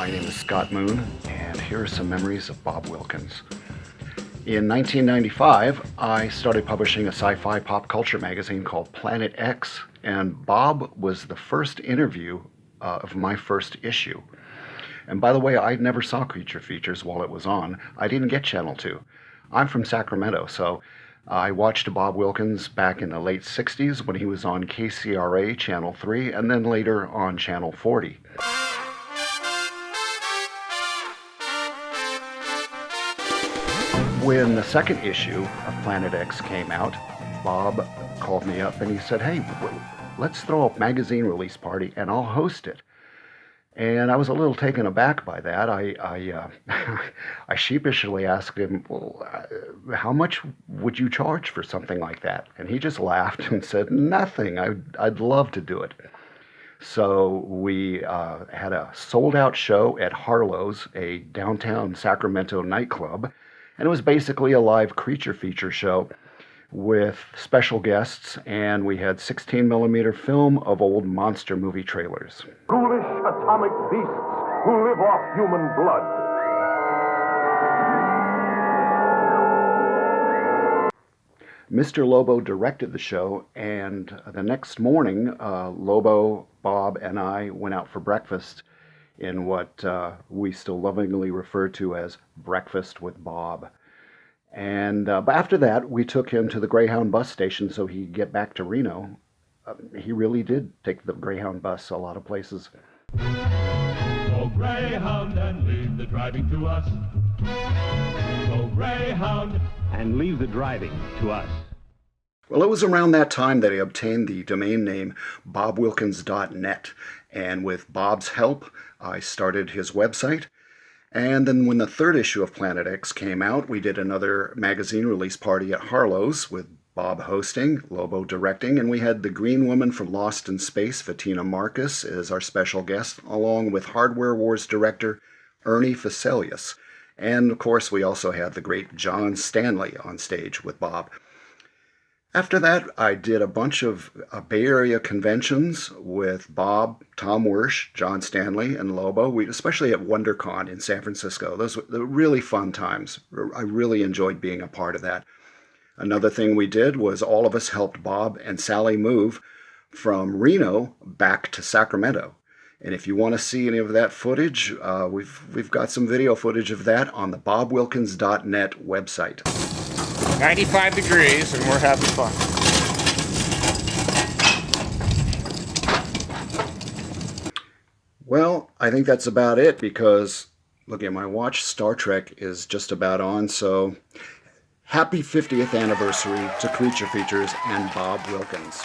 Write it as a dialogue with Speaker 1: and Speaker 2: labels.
Speaker 1: My name is Scott Moon, and here are some memories of Bob Wilkins. In 1995, I started publishing a sci-fi pop culture magazine called Planet X, and Bob was the first interview of my first issue. And by the way, I never saw Creature Features while it was on. I didn't get Channel 2. I'm from Sacramento, so I watched Bob Wilkins back in the late 60s when he was on KCRA Channel 3 and then later on Channel 40. When the second issue of Planet X came out, Bob called me up and he said, "Hey, let's throw a magazine release party and I'll host it." And I was a little taken aback by that. I sheepishly asked him, "Well, how much would you charge for something like that?" And he just laughed and said, "Nothing. I'd love to do it." So we had a sold-out show at Harlow's, a downtown Sacramento nightclub, and it was basically a live creature feature show with special guests, and we had 16mm film of old monster movie trailers.
Speaker 2: Ghoulish atomic beasts who live off human blood.
Speaker 1: Mr. Lobo directed the show, and the next morning, Lobo, Bob, and I went out for breakfast in what we still lovingly refer to as Breakfast with Bob. And but after that, we took him to the Greyhound bus station so he could get back to Reno. He really did take the Greyhound bus a lot of places.
Speaker 3: Go Greyhound and leave the driving to us. Go Greyhound and leave the driving to us.
Speaker 1: Well, it was around that time that I obtained the domain name bobwilkins.net, and with Bob's help, I started his website. And then when the third issue of Planet X came out, we did another magazine release party at Harlow's with Bob hosting, Lobo directing, and we had the Green Woman from Lost in Space, Fatina Marcus, as our special guest, along with Hardware Wars director Ernie Faselius. And of course, we also had the great John Stanley on stage with Bob. After that, I did a bunch of Bay Area conventions with Bob, Tom Wersch, John Stanley, and Lobo, especially at WonderCon in San Francisco. Those were really fun times. I really enjoyed being a part of that. Another thing we did was all of us helped Bob and Sally move from Reno back to Sacramento. And if you want to see any of that footage, we've got some video footage of that on the bobwilkins.net website.
Speaker 4: 95 degrees and we're having fun.
Speaker 1: Well, I think that's about it because, looking at my watch, Star Trek is just about on, so happy 50th anniversary to Creature Features and Bob Wilkins.